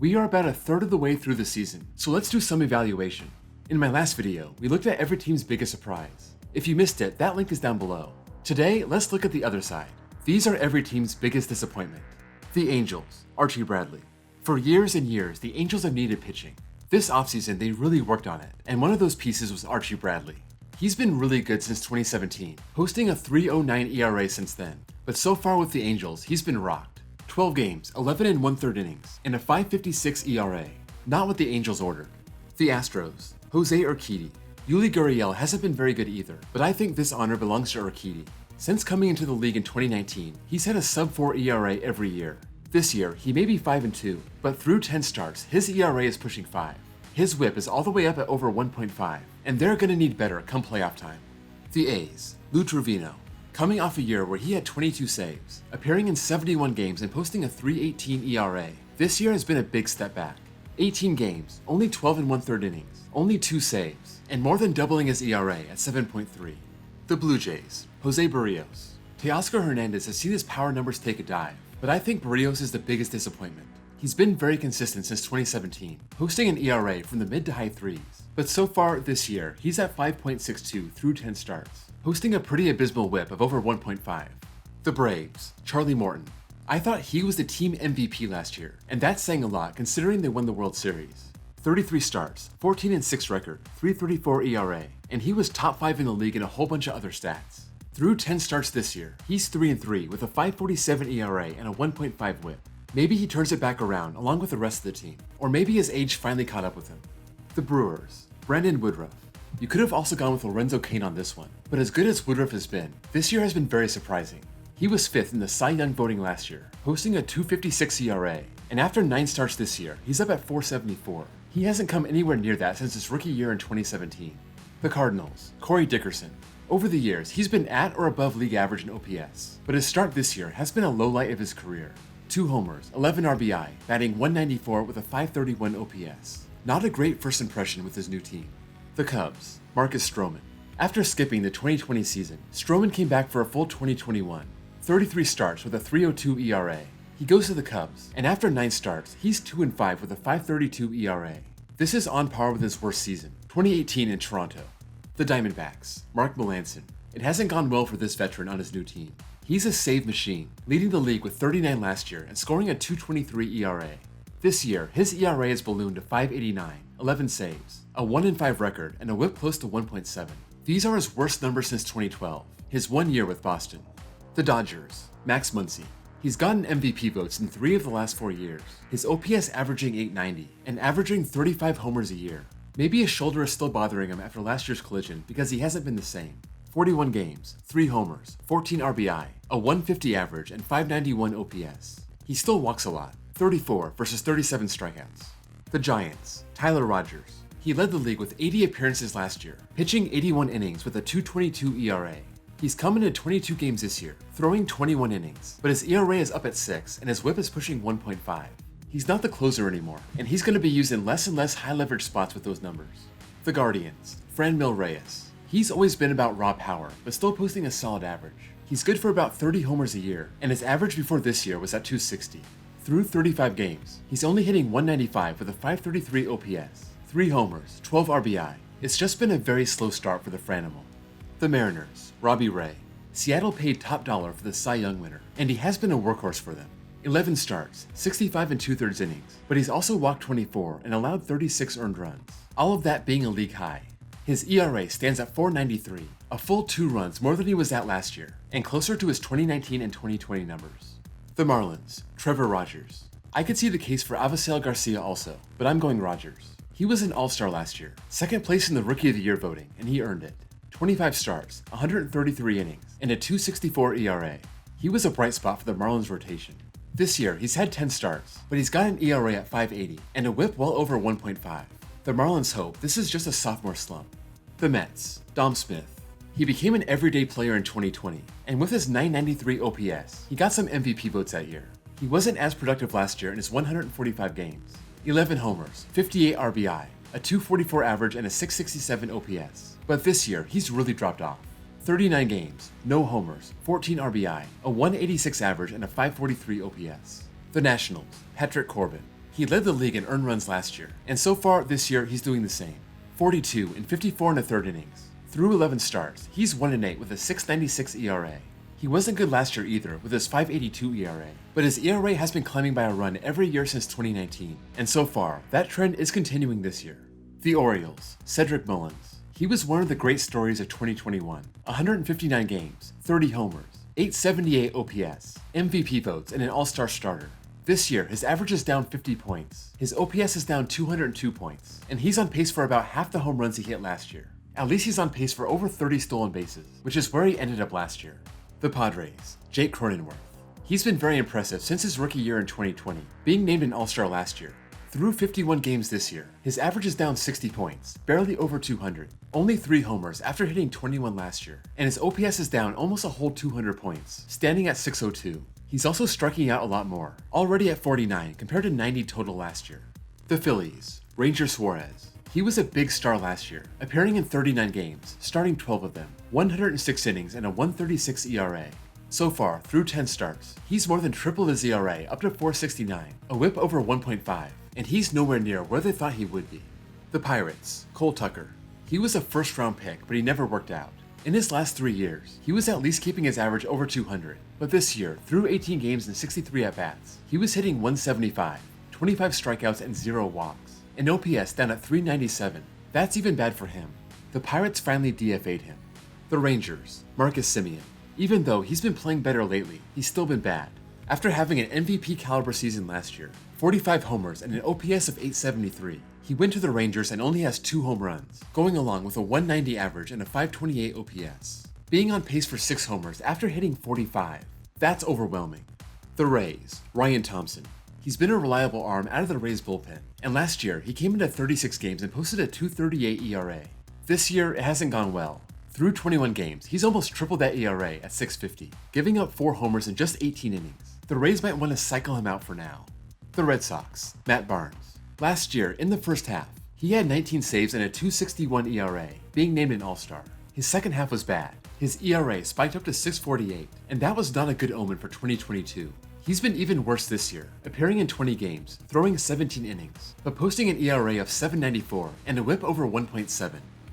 We are about a third of the way through the season, so let's do some evaluation. In my last video, we looked at every team's biggest surprise. If you missed it, that link is down below. Today, let's look at the other side. These are every team's biggest disappointment. The Angels, Archie Bradley. For years and years, the Angels have needed pitching. This offseason, they really worked on it, and one of those pieces was Archie Bradley. He's been really good since 2017, posting a 3.09 ERA since then, but so far with the Angels, he's been rocked. 12 games, 11 1/3 innings, and a 5.56 ERA. Not what the Angels ordered. The Astros, Jose Urquidy. Yuli Gurriel hasn't been very good either, but I think this honor belongs to Urquidy. Since coming into the league in 2019, he's had a sub-4 ERA every year. This year, he may be 5-2, but through 10 starts, his ERA is pushing 5. His whip is all the way up at over 1.5, and they're gonna need better come playoff time. The A's, Lou Trevino. Coming off a year where he had 22 saves, appearing in 71 games and posting a 3.18 ERA, this year has been a big step back. 18 games, only 12 1/3 innings, only 2 saves, and more than doubling his ERA at 7.3. The Blue Jays, Jose Barrios. Teoscar Hernandez has seen his power numbers take a dive, but I think Barrios is the biggest disappointment. He's been very consistent since 2017, posting an ERA from the mid to high 3s, but so far this year, he's at 5.62 through 10 starts, posting a pretty abysmal whip of over 1.5. The Braves, Charlie Morton. I thought he was the team MVP last year, and that's saying a lot considering they won the World Series. 33 starts, 14-6 record, 3.34 ERA, and he was top 5 in the league in a whole bunch of other stats. Through 10 starts this year, he's 3-3 with a 5.47 ERA and a 1.5 whip. Maybe he turns it back around along with the rest of the team, or maybe his age finally caught up with him. The Brewers, Brandon Woodruff. You could have also gone with Lorenzo Cain on this one, but as good as Woodruff has been, this year has been very surprising. He was 5th in the Cy Young voting last year, posting a 2.56 ERA, and after 9 starts this year, he's up at 4.74. He hasn't come anywhere near that since his rookie year in 2017. The Cardinals, Corey Dickerson. Over the years, he's been at or above league average in OPS, but his start this year has been a low light of his career. 2 homers, 11 RBI, batting .194 with a 531 OPS. Not a great first impression with his new team. The Cubs, Marcus Stroman. After skipping the 2020 season, Stroman came back for a full 2021. 33 starts with a 3.02 ERA. He goes to the Cubs, and after 9 starts, he's 2-5 with a 5.32 ERA. This is on par with his worst season, 2018 in Toronto. The Diamondbacks, Mark Melancon. It hasn't gone well for this veteran on his new team. He's a save machine, leading the league with 39 last year and scoring a 2.23 ERA. This year, his ERA has ballooned to 5.89, 11 saves, a 1-5 record, and a whip close to 1.7. These are his worst numbers since 2012, his 1 year with Boston. The Dodgers, Max Muncy. He's gotten MVP votes in 3 of the last 4 years, his OPS averaging 890 and averaging 35 homers a year. Maybe his shoulder is still bothering him after last year's collision because he hasn't been the same. 41 games, 3 homers, 14 RBI, a 150 average, and 591 OPS. He still walks a lot, 34 versus 37 strikeouts. The Giants, Tyler Rogers. He led the league with 80 appearances last year, pitching 81 innings with a 2.22 ERA. He's come into 22 games this year, throwing 21 innings, but his ERA is up at 6 and his whip is pushing 1.5. He's not the closer anymore, and he's going to be used in less and less high-leverage spots with those numbers. The Guardians, Franmil Reyes. He's always been about raw power, but still posting a solid average. He's good for about 30 homers a year, and his average before this year was at 260. Through 35 games, he's only hitting 195 with a 533 OPS, 3 homers, 12 RBI. It's just been a very slow start for the Franimal. The Mariners, Robbie Ray. Seattle paid top dollar for the Cy Young winner, and he has been a workhorse for them. 11 starts, 65 2/3 innings, but he's also walked 24 and allowed 36 earned runs, all of that being a league high. His ERA stands at 4.93, a full 2 runs more than he was at last year, and closer to his 2019 and 2020 numbers. The Marlins, Trevor Rogers. I could see the case for Avisail Garcia also, but I'm going Rogers. He was an all-star last year, 2nd place in the Rookie of the Year voting, and he earned it. 25 starts, 133 innings, and a 2.64 ERA. He was a bright spot for the Marlins rotation. This year, he's had 10 starts, but he's got an ERA at 5.80 and a whip well over 1.5. The Marlins hope this is just a sophomore slump. The Mets, Dom Smith. He became an everyday player in 2020, and with his 993 OPS, he got some MVP votes that year. He wasn't as productive last year in his 145 games. 11 homers, 58 RBI, a 244 average, and a 667 OPS. But this year, he's really dropped off. 39 games, no homers, 14 RBI, a 186 average, and a 543 OPS. The Nationals, Patrick Corbin. He led the league in earned runs last year, and so far this year he's doing the same. 42 in 54 and a third innings. Through 11 starts, he's 1-8 with a 6.96 ERA. He wasn't good last year either with his 5.82 ERA, but his ERA has been climbing by a run every year since 2019, and so far, that trend is continuing this year. The Orioles, Cedric Mullins. He was one of the great stories of 2021. 159 games, 30 homers, 878 OPS, MVP votes, and an all-star starter. This year, his average is down 50 points, his OPS is down 202 points, and he's on pace for about half the home runs he hit last year. At least he's on pace for over 30 stolen bases, which is where he ended up last year. The Padres, Jake Cronenworth. He's been very impressive since his rookie year in 2020, being named an all-star last year. Through 51 games this year, his average is down 60 points, barely over 200, only 3 homers after hitting 21 last year, and his OPS is down almost a whole 200 points, standing at 602. He's also striking out a lot more, already at 49 compared to 90 total last year. The Phillies, Ranger Suarez. He was a big star last year, appearing in 39 games, starting 12 of them, 106 innings and a 136 ERA. So far, through 10 starts, he's more than tripled his ERA up to 4.69, a whip over 1.5, and he's nowhere near where they thought he would be. The Pirates, Cole Tucker. He was a first-round pick, but he never worked out. In his last 3 years, he was at least keeping his average over 200, but this year, through 18 games and 63 at-bats, he was hitting 175, 25 strikeouts and 0 walks, an OPS down at 397. That's even bad for him. The Pirates finally DFA'd him. The Rangers, Marcus Semien. Even though he's been playing better lately, he's still been bad. After having an MVP caliber season last year, 45 homers and an OPS of 873, he went to the Rangers and only has 2 home runs, going along with a 190 average and a 528 OPS. Being on pace for 6 homers after hitting 45, that's overwhelming. The Rays, Ryan Thompson. He's been a reliable arm out of the Rays bullpen, and last year he came into 36 games and posted a 2.38 ERA. This year it hasn't gone well. Through 21 games, he's almost tripled that ERA at 6.50, giving up 4 homers in just 18 innings. The Rays might want to cycle him out for now. The Red Sox, Matt Barnes. Last year, in the first half, he had 19 saves and a 2.61 ERA, being named an all-star. His second half was bad. His ERA spiked up to 6.48, and that was not a good omen for 2022. He's been even worse this year, appearing in 20 games, throwing 17 innings, but posting an ERA of 7.94 and a whip over 1.7.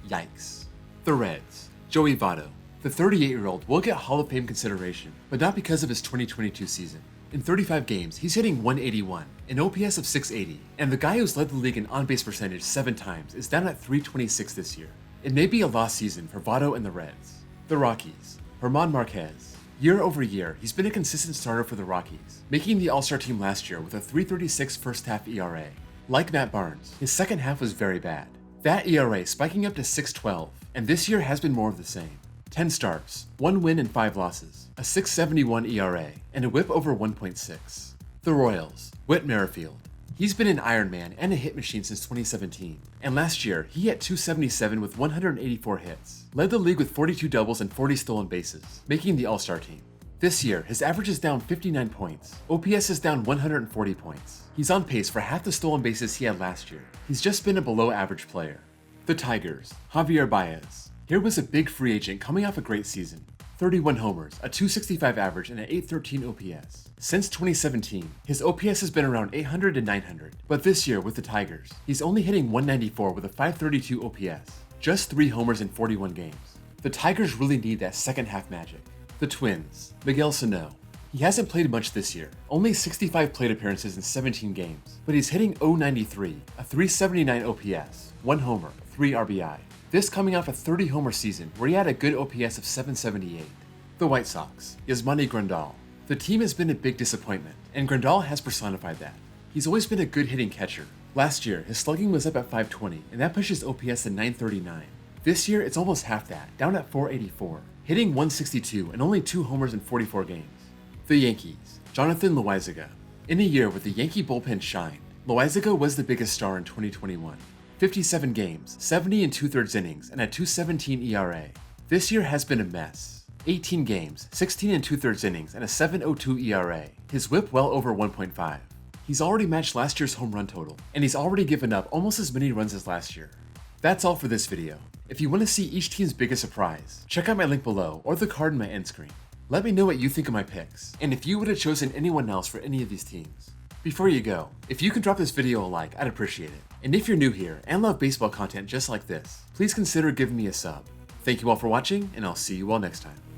Yikes. The Reds, Joey Votto. The 38-year-old will get Hall of Fame consideration, but not because of his 2022 season. In 35 games, he's hitting 181, an OPS of 680, and the guy who's led the league in on-base percentage 7 times is down at 326 this year. It may be a lost season for Votto and the Reds. The Rockies, German Marquez. Year over year, he's been a consistent starter for the Rockies, making the All-Star team last year with a 3.36 first-half ERA. Like Matt Barnes, his second half was very bad. That ERA spiking up to 6.12, and this year has been more of the same. 10 starts, 1 win and 5 losses, a 6.71 ERA, and a whip over 1.6. The Royals, Whit Merrifield. He's been an Iron Man and a hit machine since 2017, and last year he hit 277 with 184 hits, led the league with 42 doubles and 40 stolen bases, making the All-Star team. This year, his average is down 59 points, OPS is down 140 points. He's on pace for half the stolen bases he had last year. He's just been a below-average player. The Tigers, Javier Baez. Here was a big free agent coming off a great season. 31 homers, a 265 average, and an 813 OPS. Since 2017, his OPS has been around 800 to 900, but this year with the Tigers, he's only hitting 194 with a 532 OPS. Just 3 homers in 41 games. The Tigers really need that second half magic. The Twins, Miguel Sano. He hasn't played much this year, only 65 plate appearances in 17 games, but he's hitting .093, a 379 OPS, 1 homer, 3 RBI. This coming off a 30 homer season where he had a good OPS of 778. The White Sox, Yasmani Grandal. The team has been a big disappointment, and Grandal has personified that. He's always been a good hitting catcher. Last year, his slugging was up at 520, and that pushes OPS to 939. This year, it's almost half that, down at 484, hitting 162 and only 2 homers in 44 games. The Yankees, Jonathan Loaizaga. In a year where the Yankee bullpen shined, Loaizaga was the biggest star in 2021. 57 games, 70 and 2/3 innings, and a 2.17 ERA. This year has been a mess. 18 games, 16 and 2/3 innings, and a 7.02 ERA. His whip well over 1.5. He's already matched last year's home run total, and he's already given up almost as many runs as last year. That's all for this video. If you want to see each team's biggest surprise, check out my link below or the card in my end screen. Let me know what you think of my picks, and if you would have chosen anyone else for any of these teams. Before you go, if you can drop this video a like, I'd appreciate it. And if you're new here and love baseball content just like this, please consider giving me a sub. Thank you all for watching, and I'll see you all next time.